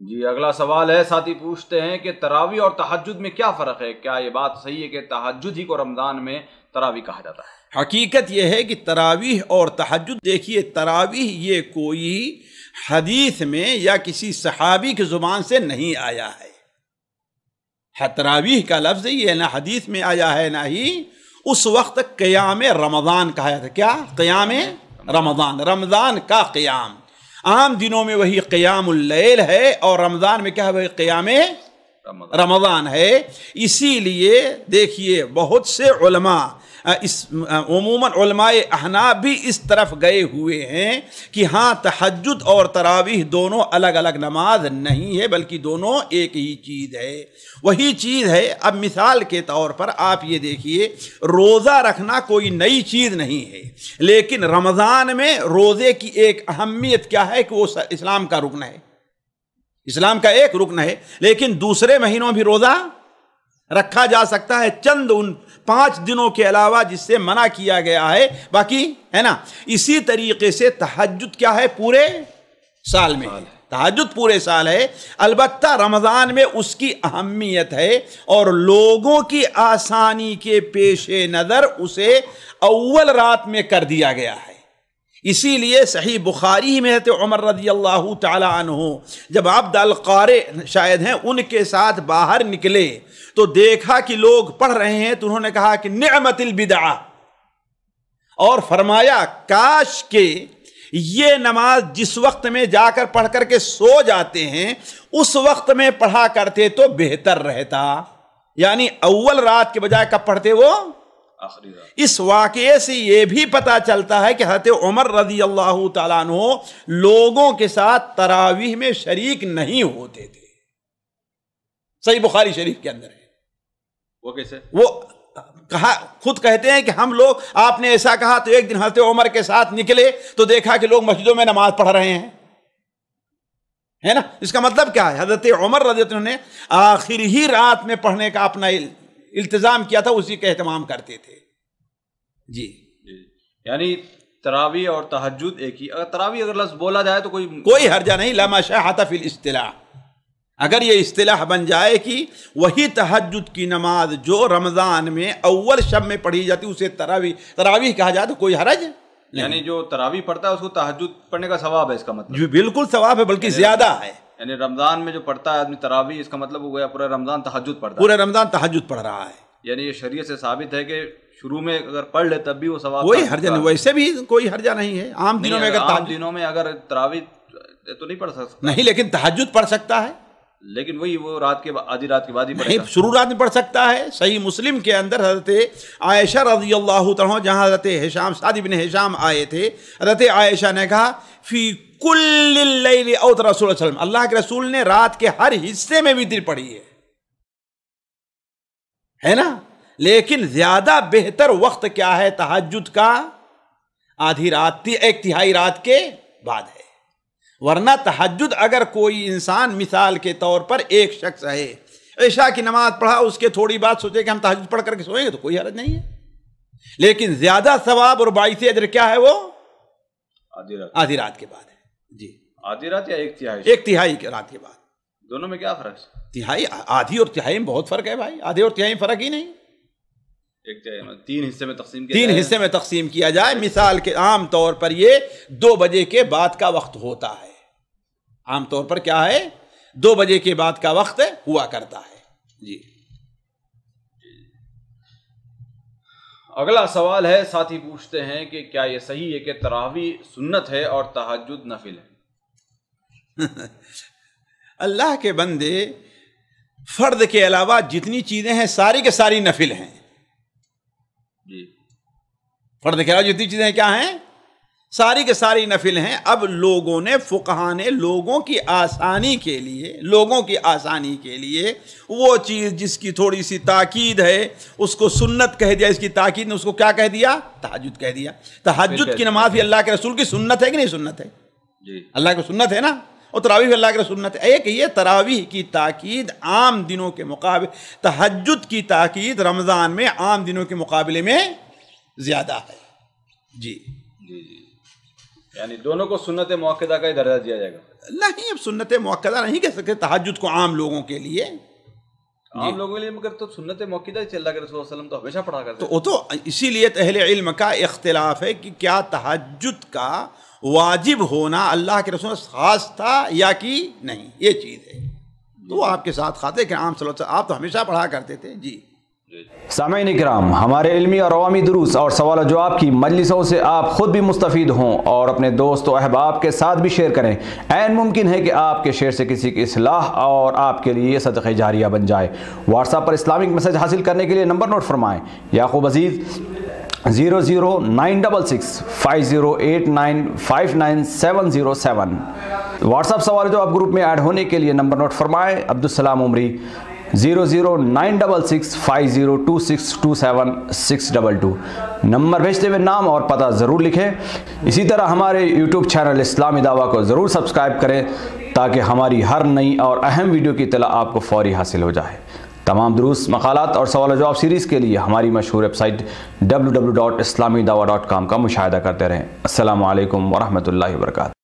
جی اگلا سوال ہے، ساتھی پوچھتے ہیں کہ تراویح اور تہجد میں کیا فرق ہے؟ کیا یہ بات صحیح ہے کہ تہجد ہی کو رمضان میں تراویح کہا جاتا ہے؟ حقیقت یہ ہے کہ تراویح اور تہجد، دیکھیے تراویح یہ کوئی حدیث میں یا کسی صحابی کی زبان سے نہیں آیا ہے۔ تراویح کا لفظ یہ نہ حدیث میں آیا ہے نہ ہی اس وقت قیام رمضان کہا جاتا ہے۔ کیا؟ قیام رمضان، رمضان کا قیام۔ عام دنوں میں وہی قیام اللیل ہے اور رمضان میں کیا ہے؟ وہی قیام رمضان ہے۔ اسی لیے دیکھیے بہت سے علماء، عموماً علماء احناف بھی اس طرف گئے ہوئے ہیں کہ ہاں تہجد اور تراویح دونوں الگ الگ نماز نہیں ہے بلکہ دونوں ایک ہی چیز ہے، وہی چیز ہے۔ اب مثال کے طور پر آپ یہ دیکھیے، روزہ رکھنا کوئی نئی چیز نہیں ہے، لیکن رمضان میں روزے کی ایک اہمیت کیا ہے کہ وہ اسلام کا رکن ہے، اسلام کا ایک رکن ہے۔ لیکن دوسرے مہینوں بھی روزہ رکھا جا سکتا ہے، چند ان 5 دنوں کے علاوہ جس سے منع کیا گیا ہے، باقی ہے نا۔ اسی طریقے سے تہجد کیا ہے؟ پورے سال میں ہے، تہجد پورے سال ہے، البتہ رمضان میں اس کی اہمیت ہے اور لوگوں کی آسانی کے پیش نظر اسے اول رات میں کر دیا گیا ہے۔ اسی لیے صحیح بخاری میں حضرت عمر رضی اللہ تعالی عنہ جب عبد القارئ شاید ہیں ان کے ساتھ باہر نکلے تو دیکھا کہ لوگ پڑھ رہے ہیں، تو انہوں نے کہا کہ نعمت البدعہ، اور فرمایا کاش کہ یہ نماز جس وقت میں جا کر پڑھ کر کے سو جاتے ہیں اس وقت میں پڑھا کرتے تو بہتر رہتا، یعنی اول رات کے بجائے کب پڑھتے وہ؟ آخری رات۔ اس واقعے سے یہ بھی پتا چلتا ہے کہ حضرت عمر رضی اللہ تعالیٰ عنہ لوگوں کے ساتھ تراویح میں شریک نہیں ہوتے تھے، صحیح بخاری شریف کے اندر ہے۔ وہ کیسے؟ وہ کہا، خود کہتے ہیں کہ ہم لوگ، آپ نے ایسا کہا تو ایک دن حضرت عمر کے ساتھ نکلے تو دیکھا کہ لوگ مسجدوں میں نماز پڑھ رہے ہیں، ہے نا۔ اس کا مطلب کیا ہے؟ حضرت عمر رضی اللہ عنہ نے آخر ہی رات میں پڑھنے کا اپنا التزام کیا تھا، اسی کا اہتمام کرتے تھے۔ جی یعنی تراویح اور تہجد ایک ہی، اگر تراویح اگر لفظ بولا جائے تو کوئی حرجہ نہیں، لا مشاحۃ فی الاصطلاح۔ اگر یہ اصطلاح بن جائے کہ وہی تہجد کی نماز جو رمضان میں اول شب میں پڑھی جاتی اسے تراویح کہا جائے تو کوئی حرج نہیں، یعنی جو تراویح پڑھتا ہے اس کو تہجد پڑھنے کا ثواب ہے، اس کا مطلب جو بالکل ثواب ہے بلکہ زیادہ ہے۔ یعنی رمضان میں جو پڑھتا ہے آدمی تراویح، اس کا مطلب ہو گیا پورا رمضان تہجد پڑھتا ہے، پورے رمضان تہجد پڑھ رہا ہے۔ یعنی یہ شریعت سے ثابت ہے کہ شروع میں اگر پڑھ لے تب بھی وہ ثواب، کوئی حرجہ نہیں، ویسے بھی کوئی حرجہ نہیں ہے۔ عام دنوں میں عام دنوں میں اگر تراویح تو نہیں پڑھ سکتا، نہیں، لیکن تہجد پڑھ سکتا ہے، لیکن وہی وہ رات کے آدھی رات کے بعد ہی پڑھے نہیں، گا، شروع رات میں پڑھ سکتا ہے۔ صحیح مسلم کے اندر حضرت عائشہ رضی اللہ تعالیٰ، جہاں حضرت ہشام، سعد بن ہشام آئے تھے، حضرت عائشہ نے کہا فی کل اللیل اوتر رسول اللہ صلی اللہ علیہ وسلم، اللہ کے رسول نے رات کے ہر حصے میں وتر پڑھی ہے نا۔ لیکن زیادہ بہتر وقت کیا ہے تہجد کا؟ آدھی رات، 1/3 رات کے بعد ہے۔ ورنہ تہجد اگر کوئی انسان، مثال کے طور پر ایک شخص ہے عشاء کی نماز پڑھا، اس کے تھوڑی بات سوچے کہ ہم تہجد پڑھ کر کے سوئیں گے تو کوئی حرج نہیں ہے، لیکن زیادہ ثواب اور باعث اجر کیا ہے؟ وہ آدھی رات کے بعد ہے۔ جی آدھی رات یا 1/3؟ 1/3 رات کے بعد۔ دونوں میں کیا فرق ہے؟ تہائی، آدھی اور تہائی میں بہت فرق ہے بھائی، آدھے اور تہائی میں فرق ہی نہیں۔ 3 حصے میں تقسیم کیا 3 حصے میں تقسیم کیا جائے۔ مثال کے عام طور پر یہ 2 بجے کے بعد کا وقت ہوتا ہے، عام طور پر کیا ہے؟ 2 بجے کے بعد کا وقت ہوا کرتا ہے۔ جی اگلا سوال ہے، ساتھی پوچھتے ہیں کہ کیا یہ صحیح ہے کہ تراویح سنت ہے اور تہجد نفل ہے؟ اللہ کے بندے، فرض کے علاوہ جتنی چیزیں ہیں ساری کے ساری نفل ہیں۔ جی فرض کے علاوہ جتنی چیزیں کیا ہیں؟ ساری کے ساری نفل ہیں۔ اب لوگوں نے، فقہا نے لوگوں کی آسانی کے لیے وہ چیز جس کی تھوڑی سی تاکید ہے اس کو سنت کہہ دیا، اس کی تاکید نے اس کو کیا کہہ دیا؟ تہجد کہہ دیا۔ تہجد کی نماز بھی اللہ کے رسول کی سنت ہے کہ نہیں سنت ہے؟ جی اللہ کی سنت ہے نا، اور تراویح بھی اللہ کے رسول سنت ہے۔ ایک یہ تراویح کی تاکید عام دنوں کے مقابلے، تہجد کی تاکید رمضان میں عام دنوں کے مقابلے میں زیادہ ہے۔ جی یعنی دونوں کو سنت مؤکدہ کا ہی درجہ دیا جائے گا؟ نہیں، اب سنت مؤکدہ نہیں کہہ سکتے تہجد کو عام لوگوں کے لیے، عام لوگوں کے لیے، مگر تو سنت مؤکدہ ہی اللہ کے رسول صلی اللہ علیہ وسلم تو ہمیشہ پڑھا کرتے تو وہ تو اسی لیے اہل علم کا اختلاف ہے کہ کیا تہجد کا واجب ہونا اللہ کے رسول خاص تھا یا کہ نہیں، یہ چیز ہے۔ تو وہ آپ کے ساتھ خاطر کہ عام صلی اللہ علیہ وسلم آپ تو ہمیشہ پڑھا کرتے تھے۔ جی سامعین کرام، ہمارے علمی اور عوامی دروس اور سوال و جواب کی مجلسوں سے آپ خود بھی مستفید ہوں اور اپنے دوست و احباب کے ساتھ بھی شیئر کریں۔ عین ممکن ہے کہ آپ کے شیئر سے کسی کی اصلاح اور آپ کے لیے صدقہ جاریہ بن جائے۔ واٹس ایپ پر اسلامک میسج حاصل کرنے کے لیے نمبر نوٹ فرمائیں: یعقوب عزیز 00966 5089 59707۔ واٹس ایپ سوال جو آپ گروپ میں ایڈ ہونے کے لیے نمبر نوٹ فرمائیں: عبدالسلام عمری 00966 502627 622۔ نمبر بھیجتے ہوئے نام اور پتہ ضرور لکھیں۔ اسی طرح ہمارے یوٹیوب چینل اسلامی دعویٰ کو ضرور سبسکرائب کریں تاکہ ہماری ہر نئی اور اہم ویڈیو کی اطلاع آپ کو فوری حاصل ہو جائے۔ تمام دروس، مقالات اور سوال و جواب سیریز کے لیے ہماری مشہور ویب سائٹ www.islamidawah.com کا مشاہدہ کرتے رہیں۔ السلام علیکم ورحمۃ اللہ وبرکاتہ۔